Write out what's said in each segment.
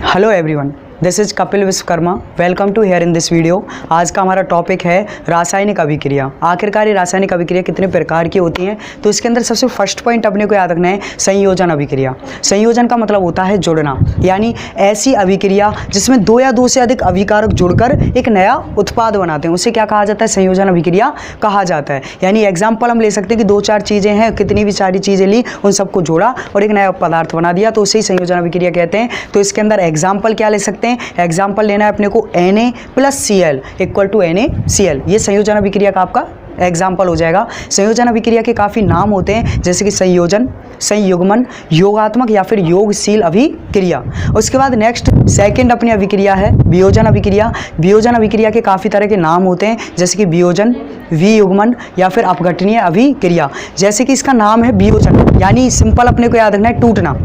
Hello everyone, this is Kapil Vishwakarma. Welcome to here in this video. आज का हमारा topic है रासायनिक अभिक्रिया। आखिरकार ये रासायनिक अभिक्रिया कितने प्रकार की होती हैं, तो इसके अंदर सबसे फर्स्ट पॉइंट अपने को याद रखना है संयोजन अभिक्रिया। संयोजन का मतलब होता है जुड़ना, यानी ऐसी अभिक्रिया जिसमें दो या दो से अधिक अभिकारक जुड़कर एक नया उत्पाद बनाते हैं, उसे क्या कहा जाता है? संयोजन अभिक्रिया कहा जाता है। यानी एग्जाम्पल हम ले सकते हैं कि दो चार चीज़ें हैं, कितनी भी सारी चीज़ें ली, उन सबको जोड़ा और एक नया पदार्थ बना दिया, तो उसे ही संयोजन अभिक्रिया कहते हैं। तो इसके अंदर एग्जाम्पल क्या ले सकते हैं? एग्जाम्पल लेना है अपने को Na+Cl इक्वल टू NaCl। ये संयोजन अभिक्रिया का आपका एग्जाम्पल हो जाएगा। संयोजन अभिक्रिया के काफ़ी नाम होते हैं, जैसे कि संयोजन, संयुग्मन, योगात्मक या फिर योगशील अभिक्रिया। उसके बाद नेक्स्ट सेकंड अपनी अभिक्रिया है वियोजन अभिक्रिया। वियोजन अभिक्रिया के काफ़ी तरह के नाम होते हैं, जैसे कि वियोजन, वियुग्मन या फिर अपघटनीय अभिक्रिया। जैसे कि इसका नाम है वियोजन, यानी सिंपल अपने को याद रखना है टूटना।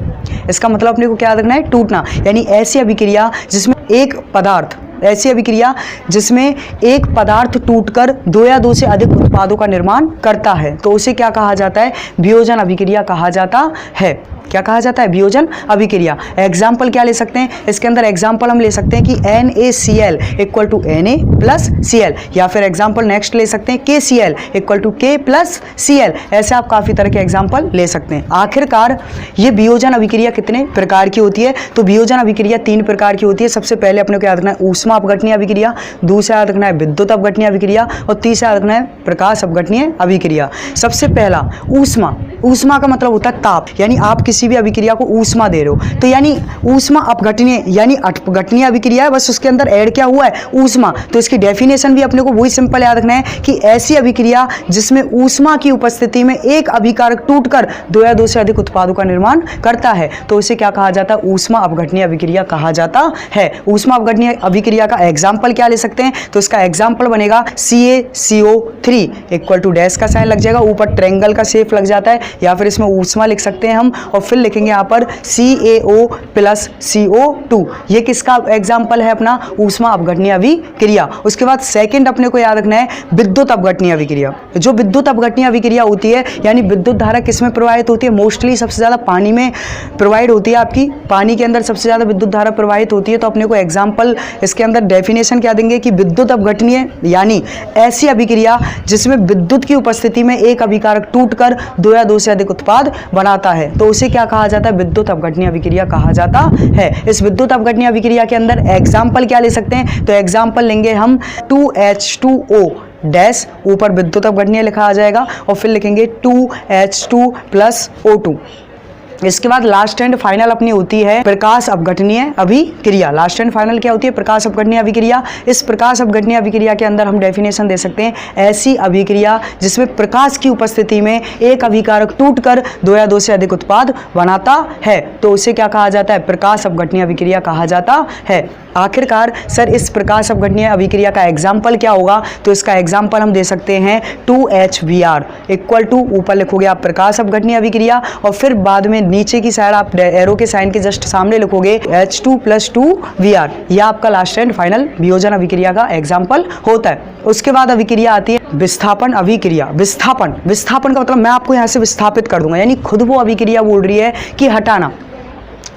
इसका मतलब अपने को क्या याद रखना है? टूटना। यानी ऐसी अभिक्रिया जिसमें एक पदार्थ, ऐसी अभिक्रिया जिसमें एक पदार्थ टूटकर दो या दो से अधिक उत्पादों का निर्माण करता है, तो उसे क्या कहा जाता है? वियोजन अभिक्रिया कहा जाता है। क्या कहा जाता है? वियोजन अभिक्रिया। एग्जाम्पल क्या ले सकते हैं? इसके अंदर एग्जाम्पल हम ले सकते हैं कि NaCl इक्वल टू Na+Cl, या फिर एग्जाम्पल नेक्स्ट ले सकते हैं KCl इक्वल टू K+Cl। ऐसे आप काफ़ी तरह के एग्जाम्पल ले सकते हैं। आखिरकार ये वियोजन अभिक्रिया कितने प्रकार की होती है? तो वियोजन अभिक्रिया 3 प्रकार की होती है। सबसे पहले अपने को याद रखना है ऊष्मा अपघटनीय अभिक्रिया, दूसरा याद रखना है विद्युत अपघटनीय अभिक्रिया और तीसरा याद रखना है प्रकाश अपघटनीय अभिक्रिया। सबसे पहला ऊष्मा। ऊष्मा का मतलब होता है ताप, यानी आप किसी भी अभिक्रिया को ऊष्मा दे रहे हो, तो यानी ऊष्मा अपघटनीय यानी अपघटनीय अभिक्रिया है, बस उसके अंदर ऐड क्या हुआ है? ऊष्मा। तो इसकी डेफिनेशन भी अपने को वही सिंपल याद रखना है कि ऐसी अभिक्रिया जिसमें ऊष्मा की उपस्थिति में एक अभिकारक टूटकर दो या दो से अधिक उत्पादों का निर्माण करता है, तो इसे क्या कहा जाता है? ऊष्मा अपघटनीय अभिक्रिया कहा जाता है। ऊष्मा अपघटनीय अभिक्रिया का एग्जाम्पल क्या ले सकते हैं? तो इसका एग्जाम्पल बनेगा CaCO3 इक्वल टू डैश का साइन लग जाएगा, ऊपर ट्रायंगल का शेप लग जाता है, या फिर इसमें ऊष्मा लिख सकते हैं हम, और फिर लिखेंगे यहाँ पर CaO+CO2। ये किसका एग्जाम्पल है? अपना ऊष्मा अपघटनीय अभिक्रिया। उसके बाद सेकंड अपने को याद रखना है विद्युत अपघटनीय अभिक्रिया। जो विद्युत अपघटनीय अभिक्रिया होती है, यानी विद्युत धारा किसमें प्रवाहित होती है? मोस्टली सबसे ज़्यादा पानी में प्रोवाइड होती है। आपकी पानी के अंदर सबसे ज़्यादा विद्युत धारा प्रवाहित होती है, तो अपने को एग्जाम्पल इसके अंदर डेफिनेशन क्या देंगे कि विद्युत अपघटनीय यानी ऐसी अभिक्रिया जिसमें विद्युत की उपस्थिति में एक अभिकारक टूटकर दो या दो से अधिक उत्पाद बनाता है, तो उसे क्या कहा जाता है? विद्युत अपघटनीय अभिक्रिया कहा जाता है। इस विद्युत अपघटनीय अभिक्रिया के अंदर एग्जाम्पल क्या ले सकते हैं? तो एग्जाम्पल लेंगे हम 2H2O डैश, ऊपर विद्युत अपघटनीय लिखा आ जाएगा, और फिर लिखेंगे 2H2+O2। इसके बाद लास्ट एंड फाइनल अपनी होती है प्रकाश अपघटनीय अभिक्रिया। लास्ट एंड फाइनल क्या होती है? प्रकाश अपघटनीय अभिक्रिया। इस प्रकाश अपघटनीय अभिक्रिया के अंदर हम डेफिनेशन दे सकते हैं ऐसी अभिक्रिया जिसमें प्रकाश की उपस्थिति में एक अभिकारक टूटकर दो या दो से अधिक उत्पाद बनाता है, तो उसे क्या कहा जाता है? प्रकाश अपघटनीय अभिक्रिया कहा जाता है। आखिरकार सर इस प्रकाश अपघटनीय अभिक्रिया का एग्जाम्पल क्या होगा? तो इसका एग्जाम्पल हम दे सकते हैं 2HBr इक्वल टू, ऊपर लिखोगे आप प्रकाश अपघटनीय अभिक्रिया, और फिर बाद में नीचे की साइड आप एरो के साइन के जस्ट सामने लिखोगे H2+2Vr। यह आपका लास्ट एंड फाइनल वियोजन अभिक्रिया का एग्जाम्पल होता है। उसके बाद अभिक्रिया आती है विस्थापन अभिक्रिया। विस्थापन का मतलब मैं आपको यहाँ से विस्थापित कर दूंगा, यानी खुद वो अभिक्रिया बोल रही है कि हटाना,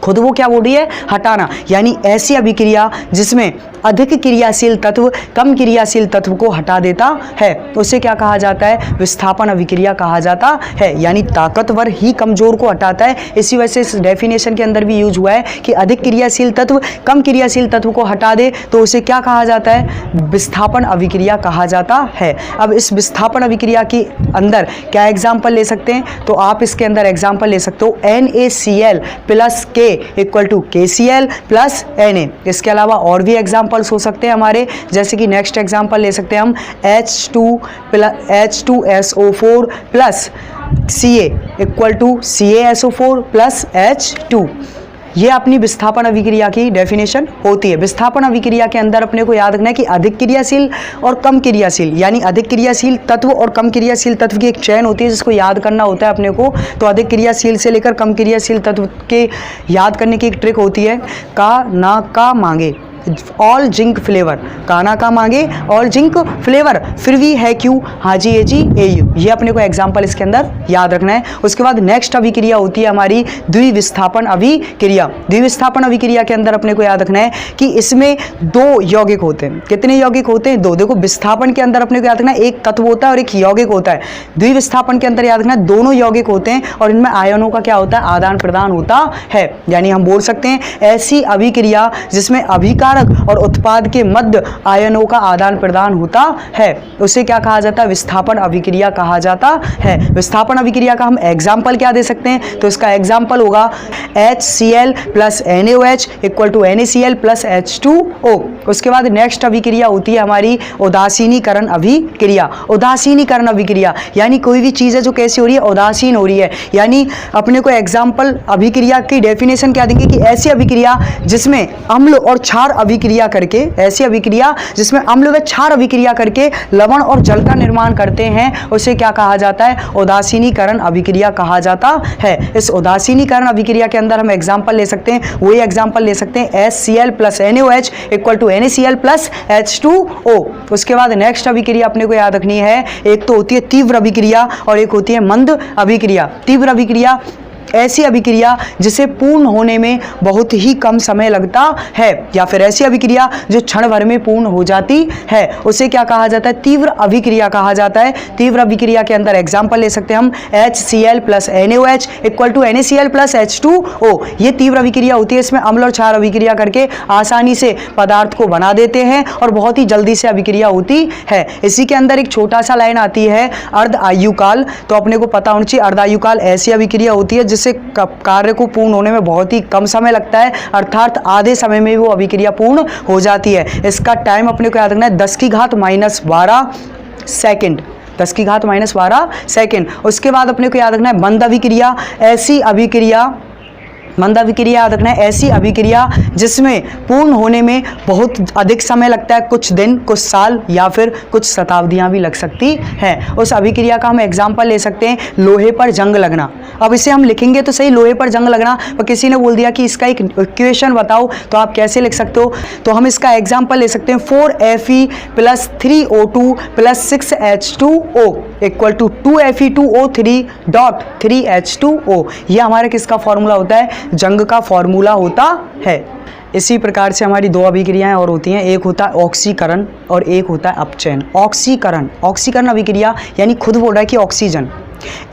खुद वो क्या बोल रही है? हटाना। यानी ऐसी अभिक्रिया जिसमें अधिक क्रियाशील तत्व कम क्रियाशील तत्व को हटा देता है, उसे क्या कहा जाता है? विस्थापन अभिक्रिया कहा जाता है। यानी ताकतवर ही कमजोर को हटाता है। इसी वजह से इस डेफिनेशन के अंदर भी यूज हुआ है कि अधिक क्रियाशील तत्व कम क्रियाशील तत्व को हटा दे, तो उसे क्या कहा जाता है? विस्थापन अभिक्रिया कहा जाता है। अब इस विस्थापन अभिक्रिया के अंदर क्या एग्जाम्पल ले सकते हैं? तो आप इसके अंदर एग्जाम्पल ले सकते हो NaCl+K इक्वल टू KCl+Na। इसके अलावा और भी एग्जाम्पल्स हो सकते हैं हमारे, जैसे कि नेक्स्ट एग्जाम्पल ले सकते हैं हम H2SO4+Ca इक्वल टू CaSO4+H2। ये अपनी विस्थापन अभिक्रिया की डेफिनेशन होती है। विस्थापन अभिक्रिया के अंदर अपने को याद रखना है कि अधिक क्रियाशील और कम क्रियाशील, यानी अधिक क्रियाशील तत्व और कम क्रियाशील तत्व की एक चेन होती है, जिसको याद करना होता है अपने को। तो अधिक क्रियाशील से लेकर कम क्रियाशील तत्व के याद करने की एक ट्रिक होती है का ना का मांगे। ऑल जिंक फ्लेवर, काना का मांगे ऑल जिंक फ्लेवर, फिर भी है क्यों, हाजी एजी एयू, ये अपने को एग्जाम्पल इसके अंदर याद रखना है। उसके बाद नेक्स्ट अभिक्रिया होती है हमारी द्विविस्थापन अभिक्रिया। द्विविस्थापन अभिक्रिया के अंदर अपने को याद रखना है कि इसमें दो यौगिक होते हैं। कितने यौगिक होते हैं, दो। देखो विस्थापन के अंदर अपने को याद रखना है एक तत्व होता है और एक यौगिक होता है। द्विविस्थापन के अंदर याद रखना है दोनों यौगिक होते हैं और इनमें आयनों का क्या होता है, आदान प्रदान होता है। यानी हम बोल सकते हैं ऐसी अभिक्रिया जिसमें अभिकारक और उत्पाद के मध्य आयनों का आदान प्रदान होता है, उसे क्या कहा जाता है, विस्थापन अभिक्रिया कहा जाता है। विस्थापन अभिक्रिया का हम एग्जाम्पल क्या दे सकते हैं, तो इसका एग्जाम्पल होगा HCl plus NaOH equal to NaCl plus H2O। उसके बाद नेक्स्ट अभिक्रिया होती है हमारी उदासीनीकरण अभिक्रिया। उदासीनीकरण अभिक्रिया यानी कोई भी चीज़ है जो कैसी हो रही है, उदासीन हो रही है। यानी अपने को एग्जाम्पल अभिक्रिया की डेफिनेशन क्या देंगे कि ऐसी अभिक्रिया जिसमें अम्ल और क्षार अभिक्रिया करके, ऐसी अभिक्रिया जिसमें अम्ल व क्षार अभिक्रिया करके लवण और जल का निर्माण करते हैं, उसे क्या कहा जाता है, उदासीनीकरण अभिक्रिया कहा जाता है। इस उदासीनीकरण अभिक्रिया के अंदर हम एग्जाम्पल ले सकते हैं, वही एग्जाम्पल ले सकते हैं HCl plus NaOH equal to NaCl plus H2O। उसके बाद नेक्स्ट अभिक्रिया अपने को याद रखनी है, एक तो होती है तीव्र अभिक्रिया और एक होती है मंद अभिक्रिया। तीव्र अभिक्रिया ऐसी अभिक्रिया जिसे पूर्ण होने में बहुत ही कम समय लगता है, या फिर ऐसी अभिक्रिया जो क्षण भर में पूर्ण हो जाती है, उसे क्या कहा जाता है, तीव्र अभिक्रिया कहा जाता है। तीव्र अभिक्रिया के अंदर एग्जाम्पल ले सकते हैं हम HCl plus NaOH equal to NaCl plus H2O। ये तीव्र अभिक्रिया होती है, इसमें अम्ल और क्षार अभिक्रिया करके आसानी से पदार्थ को बना देते हैं और बहुत ही जल्दी से अभिक्रिया होती है। इसी के अंदर एक छोटा सा लाइन आती है अर्ध आयुकाल, तो अपने को पता होना चाहिए अर्ध आयुकाल ऐसी अभिक्रिया होती है जिससे कार्य को पूर्ण होने में बहुत ही कम समय लगता है, अर्थात आधे समय में वो अभिक्रिया पूर्ण हो जाती है। इसका टाइम अपने को याद रखना है 10 की घात -12 सेकेंड, 10 की घात -12 सेकेंड। उसके बाद अपने को याद रखना है मंद अभिक्रिया। ऐसी अभिक्रिया, मंद अभिक्रिया याद रखना है ऐसी अभिक्रिया जिसमें पूर्ण होने में बहुत अधिक समय लगता है, कुछ दिन, कुछ साल या फिर कुछ शताब्दियां भी लग सकती हैं। उस अभिक्रिया का हम एग्जाम्पल ले सकते हैं लोहे पर जंग लगना। अब इसे हम लिखेंगे तो सही, लोहे पर जंग लगना, पर किसी ने बोल दिया कि इसका एक इक्वेशन बताओ, तो आप कैसे लिख सकते हो, तो हम इसका एग्जाम्पल ले सकते हैं 4Fe plus 3O2 plus 6H2O equal to 2Fe2O3 dot 3H2O। यह हमारे किसका फॉर्मूला होता है, जंग का फॉर्मूला होता है। इसी प्रकार से हमारी दो अभिक्रियाएं और होती हैं, एक होता है ऑक्सीकरण और एक होता है अपचयन। ऑक्सीकरण, ऑक्सीकरण अभिक्रिया यानी खुद बोल रहा है कि ऑक्सीजन,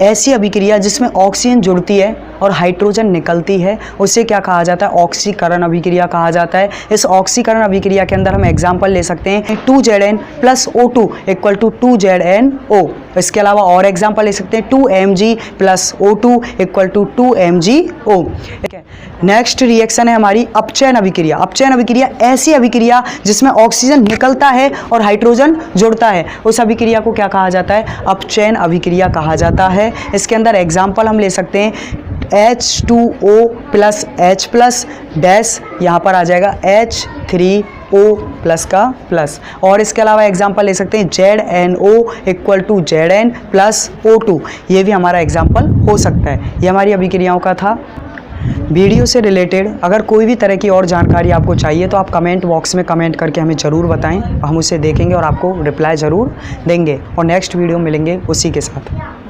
ऐसी अभिक्रिया जिसमें ऑक्सीजन जुड़ती है और हाइड्रोजन निकलती है, उसे क्या कहा जाता है, ऑक्सीकरण अभिक्रिया कहा जाता है। इस ऑक्सीकरण अभिक्रिया के अंदर हम एग्जाम्पल ले सकते हैं 2Zn plus O2 equal to 2ZnO। इसके अलावा और एग्जाम्पल ले सकते हैं 2Mg plus O2 equal to 2MgO। ठीक है, नेक्स्ट रिएक्शन है हमारी अपचयन अभिक्रिया। अपचयन अभिक्रिया ऐसी अभिक्रिया जिसमें ऑक्सीजन निकलता है और हाइड्रोजन जुड़ता है, उस अभिक्रिया को क्या कहा जाता है, अपचयन अभिक्रिया कहा जाता है। इसके अंदर एग्जाम्पल हम ले सकते हैं H2O plus H plus dash, यहाँ पर आ जाएगा H3O प्लस का प्लस, और इसके अलावा एग्जाम्पल ले सकते हैं ZnO equal to Zn plus O2। ये भी हमारा एग्जाम्पल हो सकता है। ये हमारी अभिक्रियाओं का था। वीडियो से रिलेटेड अगर कोई भी तरह की और जानकारी आपको चाहिए तो आप कमेंट बॉक्स में कमेंट करके हमें ज़रूर बताएं, हम उसे देखेंगे और आपको रिप्लाई ज़रूर देंगे, और नेक्स्ट वीडियो मिलेंगे उसी के साथ।